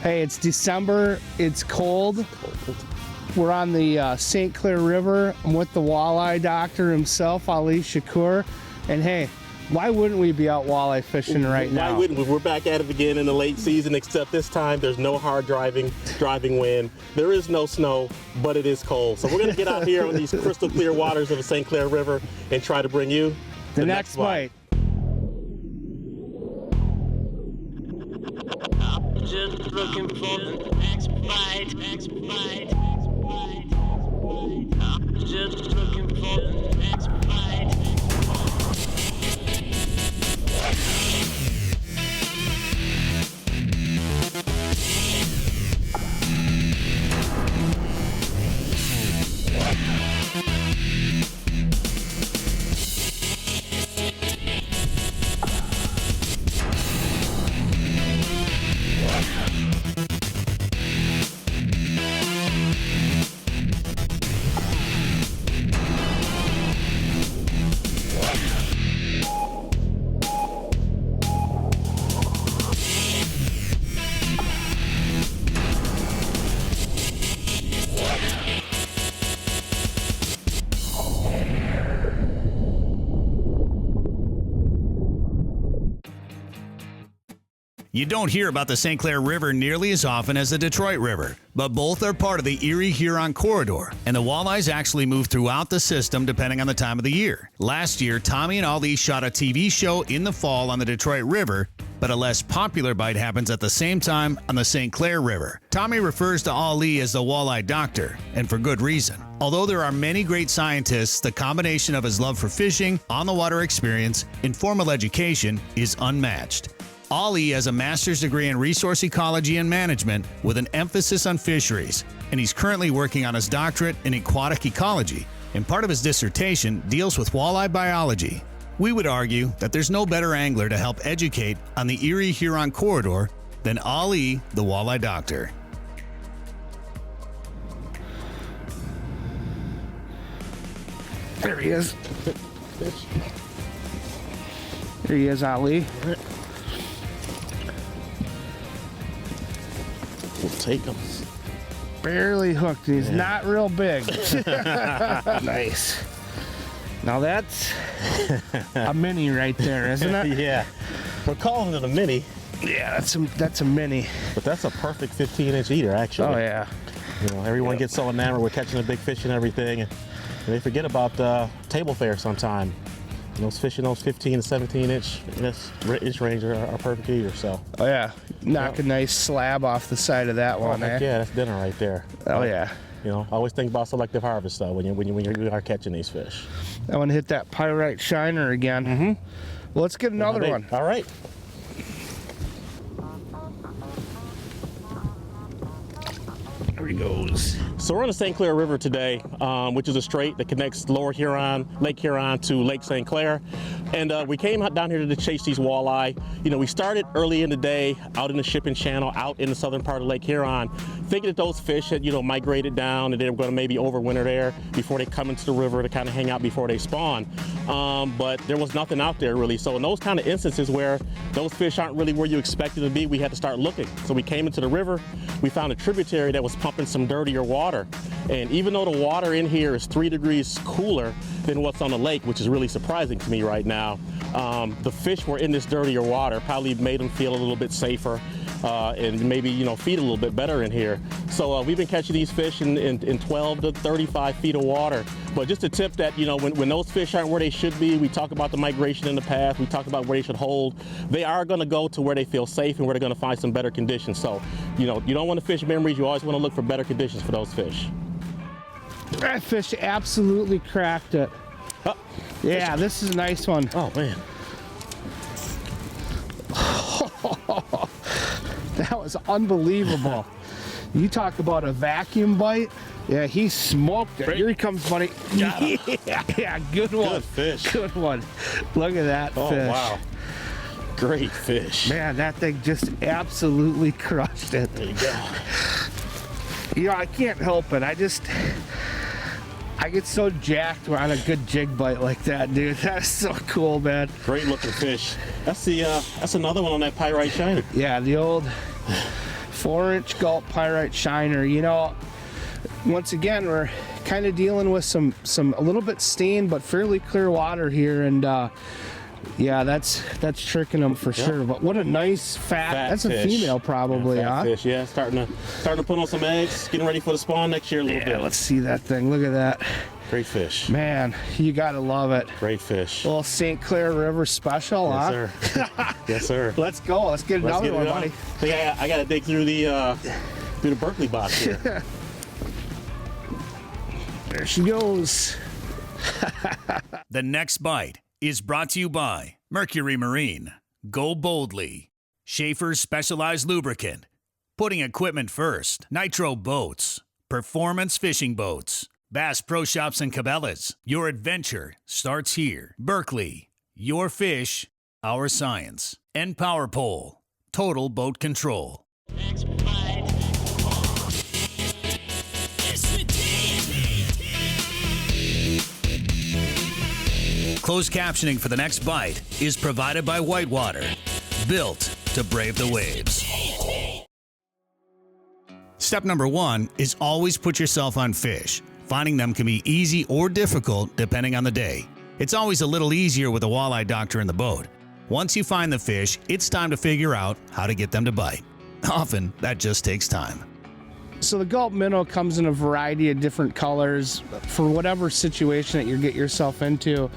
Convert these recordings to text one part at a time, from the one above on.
Hey, it's December. It's cold. We're on the St Clair River. I'm with the walleye doctor himself, Ali Shakoor. And hey, why wouldn't we be out walleye fishing right now? Why wouldn't we? We're back at it again in the late season, except this time there's no hard driving wind. There is no snow, but it is cold. So we're going to get out here on these crystal clear waters of the St Clair River and try to bring you the next bite. Just looking for the next bite, next bite, just looking for the next bite. You don't hear about the St. Clair River nearly as often as the Detroit River, but both are part of the Erie-Huron corridor, and the walleyes actually move throughout the system depending on the time of the year. Last year, Tommy and Ali shot a TV show in the fall on the Detroit River, but a less popular bite happens at the same time on the St. Clair River. Tommy refers to Ali as the walleye doctor, and for good reason. Although there are many great scientists, the combination of his love for fishing, on-the-water experience, and formal education is unmatched. Ali has a master's degree in resource ecology and management with an emphasis on fisheries, and he's currently working on his doctorate in aquatic ecology, and part of his dissertation deals with walleye biology. We would argue that there's no better angler to help educate on the Erie-Huron corridor than Ali, the walleye doctor. There he is. There he is, Ali. We'll take him. Barely hooked. He's not real big. Nice. Now that's a mini right there, isn't it? Yeah. We're calling it a mini. Yeah, that's a mini. But that's a perfect 15-inch eater, actually. Oh yeah. You know, everyone gets so enamored with catching a big fish and everything, and they forget about table fare sometime. Those fish in those 15 to 17 inch range are perfect eaters. So. Oh yeah, knock a nice slab off the side of that one. Yeah, that's dinner right there. Oh yeah. You know, I always think about selective harvest though when you are catching these fish. I want to hit that pyrite shiner again. Mm-hmm. Well, let's get another one. All right. There he goes. So we're on the St. Clair River today, which is a strait that connects Lower Huron, Lake Huron to Lake St. Clair. And we came down here to chase these walleye. You know, we started early in the day out in the shipping channel, out in the southern part of Lake Huron, thinking that those fish had, migrated down and they were going to maybe overwinter there before they come into the river to kind of hang out before they spawn. But there was nothing out there really. So in those kind of instances where those fish aren't really where you expect them to be, we had to start looking. So we came into the river, we found a tributary that was pumping some dirtier water. And even though the water in here is 3 degrees cooler than what's on the lake, which is really surprising to me right now, the fish were in this dirtier water, probably made them feel a little bit safer and maybe, feed a little bit better in here. So we've been catching these fish in 12 to 35 feet of water. But just a tip that, when those fish aren't where they should be, we talk about the migration in the past, we talk about where they should hold, they are going to go to where they feel safe and where they're going to find some better conditions. So, you don't want to fish memories, you always want to look for better conditions for those fish. That fish absolutely cracked it. Oh, yeah, this is a nice one. Oh, man. That was unbelievable. You talk about a vacuum bite. Yeah, he smoked it. Here he comes, buddy. Yeah, good one. Good fish. Good one. Look at that fish. Oh, wow. Great fish. Man, that thing just absolutely crushed it. There you go. I can't help it. I get so jacked on a good jig bite like that, dude. That's so cool, man. Great looking fish. That's another one on that pyrite shiner. Yeah, the old 4-inch gulp pyrite shiner. You know, once again, we're kind of dealing with some a little bit stained but fairly clear water here, and yeah, that's tricking them for sure. But what a nice fat that's fish. A female probably, fat huh? Fish, yeah, starting to put on some eggs, getting ready for the spawn next year a little bit. Let's see that thing. Look at that. Great fish. Man, you gotta love it. Great fish. Little St Clair River special, Yes, huh? sir. Yes, sir. Let's go. Let's get another one, buddy. I gotta dig through the Berkeley box here. There she goes. The next bite is brought to you by Mercury Marine, Go Boldly, Schaefer's Specialized Lubricant, Putting Equipment First, Nitro Boats, Performance Fishing Boats, Bass Pro Shops and Cabela's. Your adventure starts here. Berkeley, your fish, our science. And PowerPole, Total Boat Control. Closed captioning for the next bite is provided by Whitewater, built to brave the waves. Step number 1 is always put yourself on fish. Finding them can be easy or difficult depending on the day. It's always a little easier with a walleye doctor in the boat. Once you find the fish, it's time to figure out how to get them to bite. Often, that just takes time. So the gulp minnow comes in a variety of different colors for whatever situation that you get yourself into.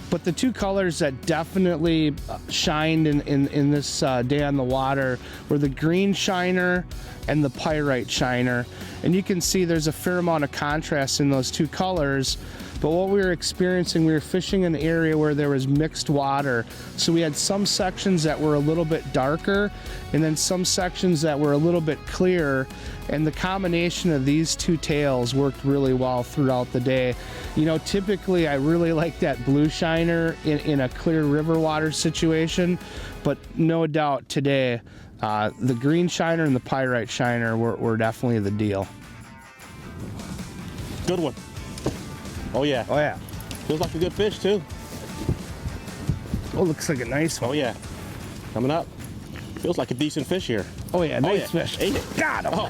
But the two colors that definitely shined in this day on the water were the green shiner and the pyrite shiner. And you can see there's a fair amount of contrast in those two colors. But what we were experiencing, we were fishing in an area where there was mixed water. So we had some sections that were a little bit darker and then some sections that were a little bit clearer. And the combination of these two tails worked really well throughout the day. You know, typically I really like that blue shiner in a clear river water situation, but no doubt today, the green shiner and the pyrite shiner were definitely the deal. Good one. Oh yeah. Oh yeah. Feels like a good fish too. Oh, looks like a nice one. Oh yeah. Coming up. Feels like a decent fish here. Oh yeah, nice fish. Ate it. Got him. Oh.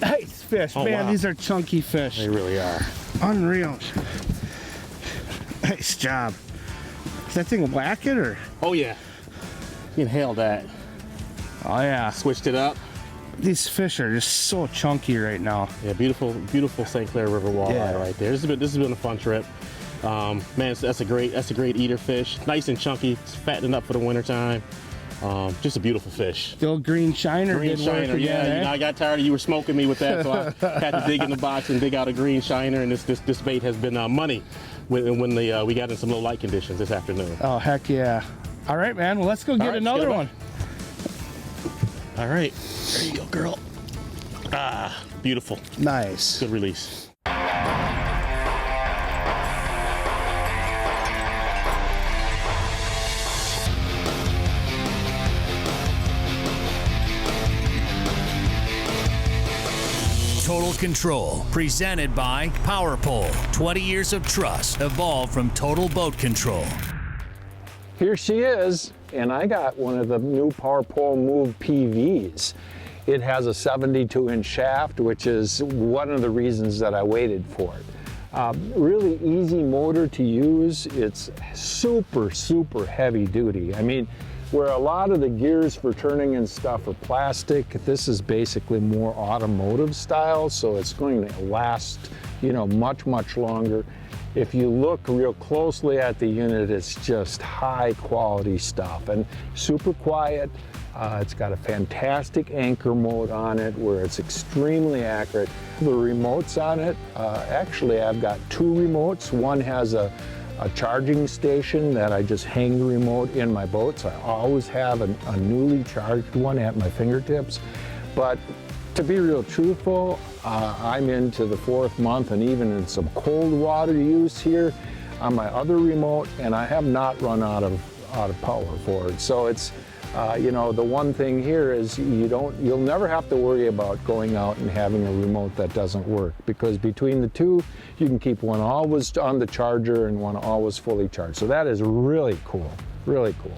Nice fish. Oh, man, wow. These are chunky fish. They really are. Unreal. Nice job. Is that thing whacking or? Oh yeah. You inhaled that. Oh yeah. Switched it up. These fish are just so chunky right now. Yeah, beautiful, beautiful St. Clair River walleye right there. This has been a fun trip. Man, that's a great eater fish. Nice and chunky, it's fattening up for the winter time. Just a beautiful fish. The old green shiner Green did work shiner, again, yeah. eh? You know, I got tired of you were smoking me with that, so I had to dig in the box and dig out a green shiner. And this bait has been money when we got in some low light conditions this afternoon. Oh heck yeah! All right, man. Well, let's go get another one. All right, there you go, girl. Ah, beautiful. Nice. Good release. Total Control, presented by PowerPole. 20 years of trust evolved from Total Boat Control. Here she is, and I got one of the new PowerPole Move PVs. It has a 72-inch shaft, which is one of the reasons that I waited for it. Really easy motor to use. It's super, super heavy duty. I mean, where a lot of the gears for turning and stuff are plastic, this is basically more automotive style, so it's going to last, you know, much, much longer. If you look real closely at the unit, it's just high quality stuff and super quiet. It's got a fantastic anchor mode on it where it's extremely accurate. The remotes on it, actually I've got two remotes. One has a charging station that I just hang the remote in my boat, so I always have a newly charged one at my fingertips. But to be real truthful, I'm into the 4th month and even in some cold water use here on my other remote, and I have not run out of power for it. So it's, you know, the one thing here is you'll never have to worry about going out and having a remote that doesn't work, because between the two, you can keep one always on the charger and one always fully charged. So that is really cool, really cool.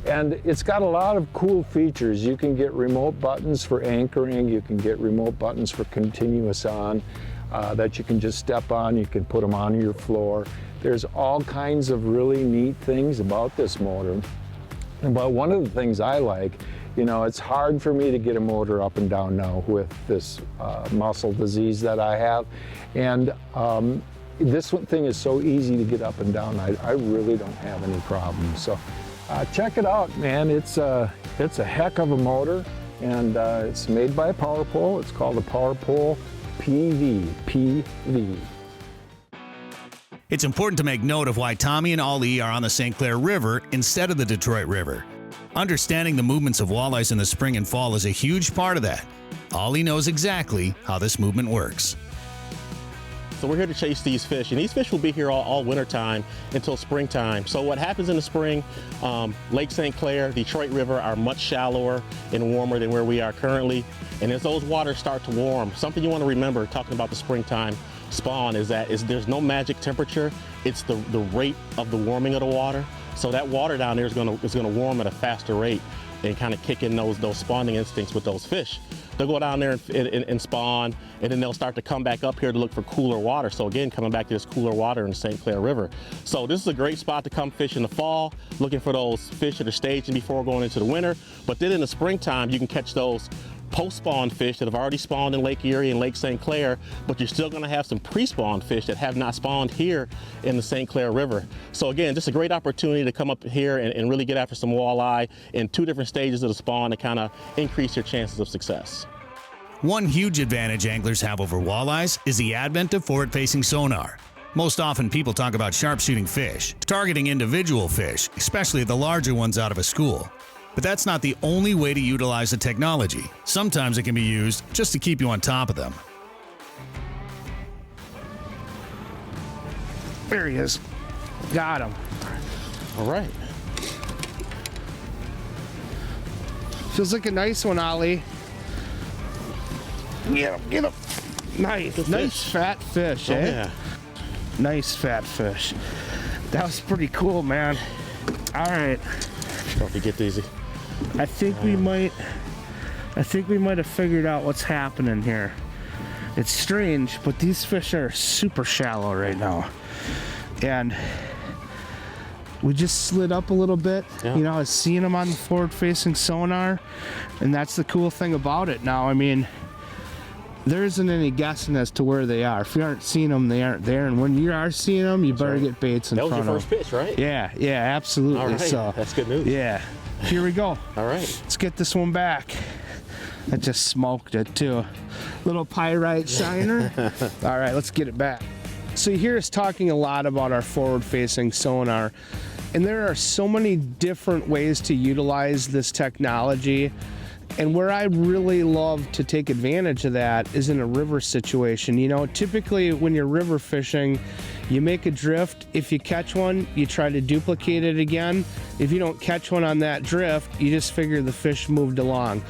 And it's got a lot of cool features. You can get remote buttons for anchoring, you can get remote buttons for continuous on, that you can just step on, you can put them on your floor. There's all kinds of really neat things about this motor. But one of the things I like, you know, it's hard for me to get a motor up and down now with this muscle disease that I have. And this thing is so easy to get up and down, I really don't have any problems. So check it out, man. It's a heck of a motor, and it's made by PowerPole. It's called the PowerPole PV. It's important to make note of why Tommy and Ali are on the St. Clair River instead of the Detroit River. Understanding the movements of walleyes in the spring and fall is a huge part of that. Ali knows exactly how this movement works. So we're here to chase these fish, and these fish will be here all winter time until springtime. So what happens in the spring, Lake St. Clair, Detroit River are much shallower and warmer than where we are currently. And as those waters start to warm, something you want to remember talking about the springtime spawn is that there's no magic temperature. It's the rate of the warming of the water. So that water down there is going to warm at a faster rate and kind of kick in those spawning instincts with those fish. They'll go down there and spawn, and then they'll start to come back up here to look for cooler water. So again, coming back to this cooler water in the St. Clair River. So this is a great spot to come fish in the fall, looking for those fish that are staging before going into the winter. But then in the springtime, you can catch those post-spawn fish that have already spawned in Lake Erie and Lake St. Clair, but you're still going to have some pre-spawn fish that have not spawned here in the St. Clair River. So again, just a great opportunity to come up here and really get after some walleye in 2 different stages of the spawn to kind of increase your chances of success. One huge advantage anglers have over walleyes is the advent of forward-facing sonar. Most often people talk about sharp-shooting fish, targeting individual fish, especially the larger ones out of a school. But that's not the only way to utilize the technology. Sometimes it can be used just to keep you on top of them. There he is. Got him. All right. Feels like a nice one, Ali. Get him, get him. Nice, nice fat fish, eh? Yeah. Nice fat fish. That was pretty cool, man. All right. Don't forget these. I think we might have figured out what's happening here. It's strange, but these fish are super shallow right now. And we just slid up a little bit. Yeah. You know, I was seeing them on the forward-facing sonar, and that's the cool thing about it now. I mean, there isn't any guessing as to where they are. If you aren't seeing them, they aren't there. And when you are seeing them, you better get baits in front of them. That was your first pitch, right? Yeah, absolutely. All right, so, that's good news. Yeah, here we go. All right. Let's get this one back. I just smoked it too. Little pyrite shiner. All right, let's get it back. So you hear us talking a lot about our forward-facing sonar, and there are so many different ways to utilize this technology. And where I really love to take advantage of that is in a river situation. You know, typically when you're river fishing, you make a drift. If you catch one, you try to duplicate it again. If you don't catch one on that drift, you just figure the fish moved along.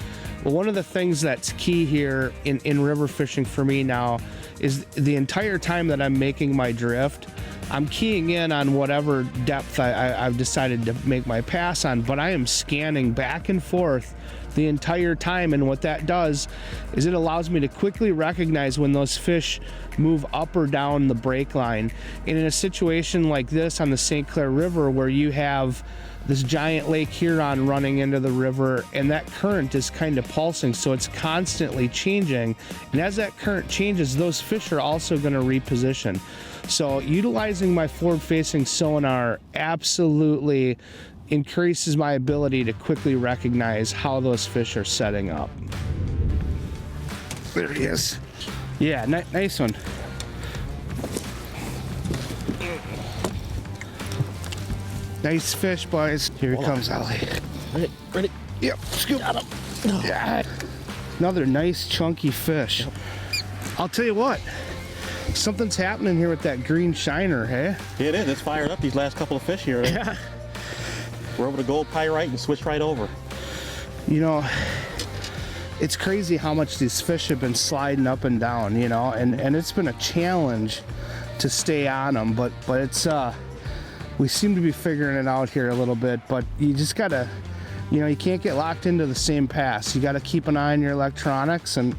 Well, one of the things that's key here in river fishing for me now is the entire time that I'm making my drift, I'm keying in on whatever depth I've decided to make my pass on, but I am scanning back and forth the entire time, and what that does is it allows me to quickly recognize when those fish move up or down the break line. And in a situation like this on the St. Clair River, where you have this giant Lake Huron running into the river, and that current is kind of pulsing, so it's constantly changing, and as that current changes, those fish are also going to reposition. So utilizing my forward-facing sonar absolutely increases my ability to quickly recognize how those fish are setting up. There he is. Yeah, nice one. Nice fish, boys. Here he comes, Ali. Ready? Yep, scoop. Got him. Yeah. Another nice chunky fish. Yep. I'll tell you what, something's happening here with that green shiner, hey? Yeah, it is. It's fired up these last couple of fish here. Yeah. We're over to gold pyrite and switch right over. You know, it's crazy how much these fish have been sliding up and down, you know, and it's been a challenge to stay on them, but it's we seem to be figuring it out here a little bit, but you just gotta, you know, you can't get locked into the same pass. You gotta keep an eye on your electronics and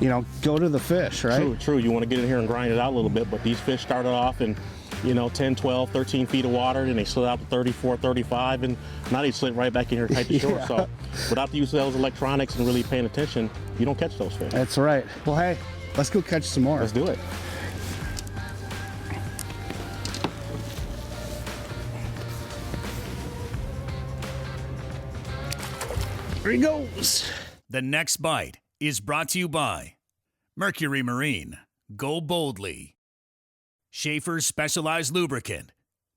you know, go to the fish, right? True, true. You want to get in here and grind it out a little bit, but these fish started off in, you know, 10, 12, 13 feet of water, and they slid out to 34, 35, and now they slid right back in here tight to shore. Yeah. So without the use of those electronics and really paying attention, you don't catch those fish. That's right. Well, hey, let's go catch some more. Let's do it. Here he goes. The next bite is brought to you by Mercury Marine. Go boldly. Schaefer's Specialized Lubricant.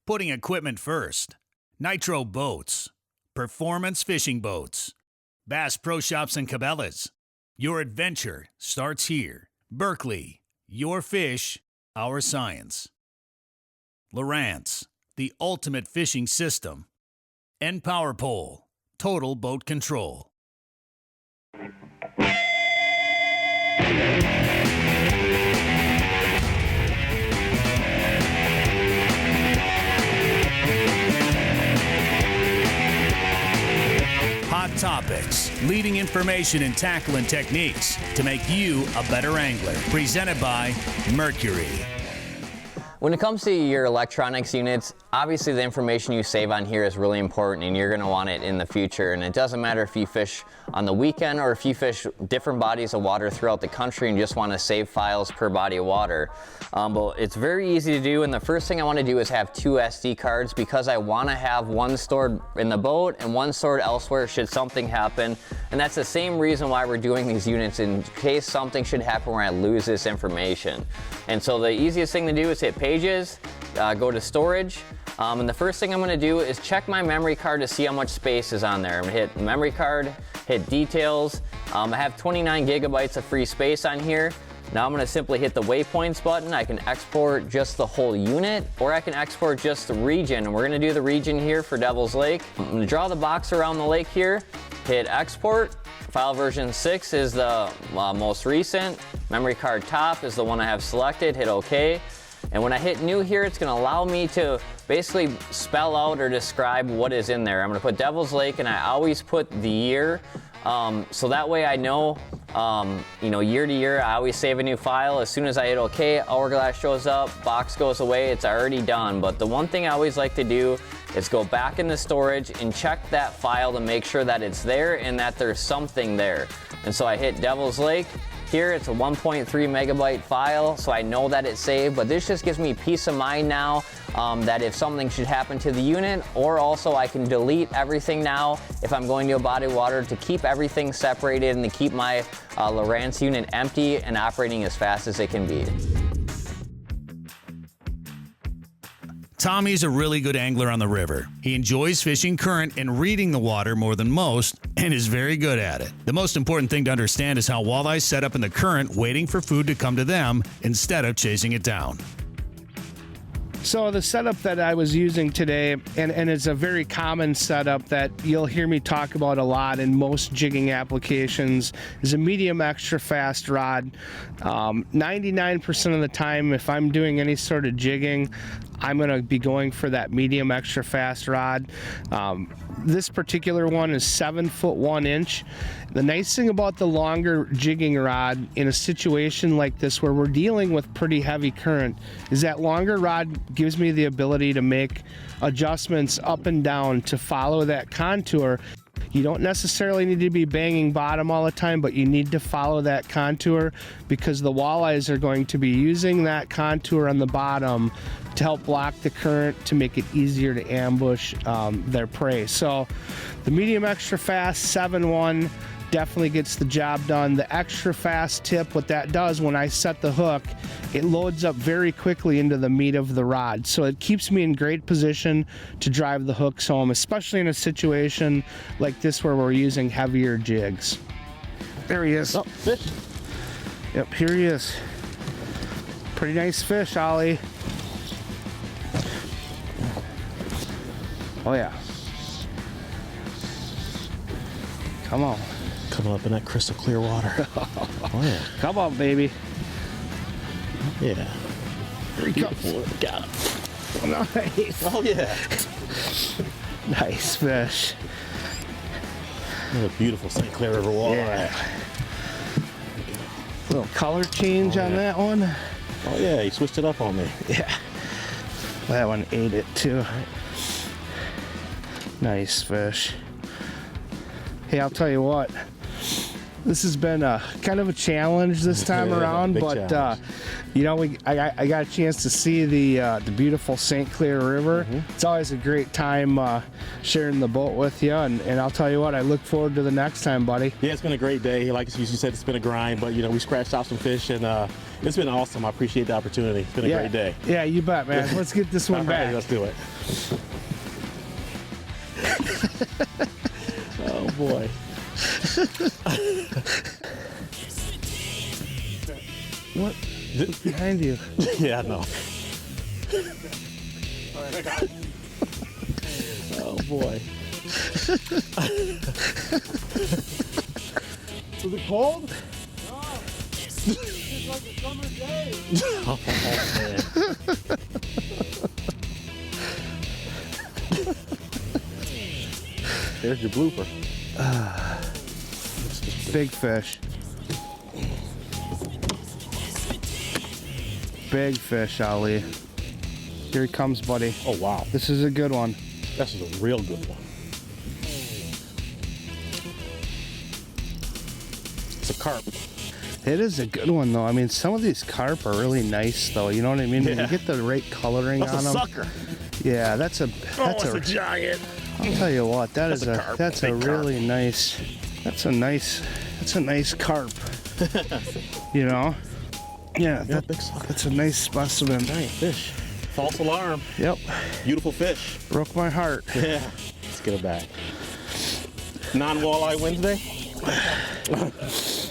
Putting equipment first. Nitro Boats. Performance Fishing Boats. Bass Pro Shops and Cabela's. Your adventure starts here. Berkeley. Your fish, our science. Lowrance. The ultimate fishing system. And PowerPole. Total boat control. Hot topics, leading information and tackling techniques to make you a better angler. Presented by Mercury. When it comes to your electronics units, obviously the information you save on here is really important and you're going to want it in the future. And it doesn't matter if you fish on the weekend or if you fish different bodies of water throughout the country and just want to save files per body of water. But it's very easy to do, and the first thing I want to do is have 2 SD cards because I want to have one stored in the boat and one stored elsewhere should something happen. And that's the same reason why we're doing these units, in case something should happen where I lose this information. And so the easiest thing to do is hit Pages, go to Storage, and the first thing I'm going to do is check my memory card to see how much space is on there. I'm going to hit Memory Card, hit Details. I have 29 gigabytes of free space on here. Now I'm going to simply hit the Waypoints button. I can export just the whole unit, or I can export just the region. And we're going to do the region here for Devil's Lake. I'm going to draw the box around the lake here, hit Export. File version 6 is the most recent. Memory card top is the one I have selected. Hit OK. And when I hit New here, it's going to allow me to basically spell out or describe what is in there. I'm going to put Devil's Lake, and I always put the year. So that way I know, you know, year to year, I always save a new file. As soon as I hit OK, Hourglass shows up, box goes away, it's already done. But the one thing I always like to do is go back into storage and check that file to make sure that it's there and that there's something there. And so I hit Devil's Lake. Here it's a 1.3 megabyte file, so I know that it's saved, but this just gives me peace of mind now that if something should happen to the unit, or also I can delete everything now if I'm going to a body of water to keep everything separated and to keep my Lowrance unit empty and operating as fast as it can be. Tommy's a really good angler on the river. He enjoys fishing current and reading the water more than most, and is very good at it. The most important thing to understand is how walleyes set up in the current, waiting for food to come to them instead of chasing it down. So the setup that I was using today, and it's a very common setup that you'll hear me talk about a lot in most jigging applications, is a medium extra fast rod. 99% of the time, if I'm doing any sort of jigging, I'm going to be going for that medium extra fast rod. This particular one is 7 foot 1 inch. The nice thing about the longer jigging rod in a situation like this where we're dealing with pretty heavy current is that longer rod gives me the ability to make adjustments up and down to follow that contour. You don't necessarily need to be banging bottom all the time, but you need to follow that contour because the walleyes are going to be using that contour on the bottom to help block the current to make it easier to ambush their prey. So the medium extra fast 7-1 definitely gets the job done. The extra fast tip, what that does when I set the hook, it loads up very quickly into the meat of the rod. So it keeps me in great position to drive the hooks home, especially in a situation like this where we're using heavier jigs. There he is. Oh, fish. Yep, here he is. Pretty nice fish, Ollie. Oh yeah. Come on. Coming up in that crystal clear water. Oh yeah. Come on, baby. Yeah. Here he comes. Got him. Nice. Oh yeah. Nice fish. What a beautiful St. Clair River walleye. Yeah. Little color change on that one. Oh yeah, he switched it up on me. Yeah. That one ate it too. Nice fish. Hey, I'll tell you what. This has been kind of a challenge this time around, Big but challenge. you know, I got a chance to see the beautiful St. Clair River. It's always a great time sharing the boat with you, and I'll tell you what, I look forward to the next time, buddy. Yeah, it's been a great day. Like you said, it's been a grind, but you know, we scratched out some fish, and it's been awesome. I appreciate the opportunity. It's been a great day. Yeah, you bet, man. Let's get this one All right, back. let's do it. Oh boy. What? What's behind you? Yeah, I know. Oh boy. Was it cold? Oh man. There's your blooper. Big fish. Big fish, Ali. Here he comes, buddy. Oh wow. This is a good one. This is a real good one. It's a carp. It is a good one, though. I mean, some of these carp are really nice, though. You know what I mean? When you Yeah. get the right coloring That's on a them. sucker. Yeah, that's a. That's Oh, it's a giant. I'll tell you what. That's a carp. That's a Big carp. really nice. That's a nice. That's a nice carp. You know. Yeah. Yeah, big sucker. That's a nice specimen. Giant fish. False alarm. Yep. Beautiful fish. Broke my heart. Yeah. Let's get it back. Non-walleye Wednesday.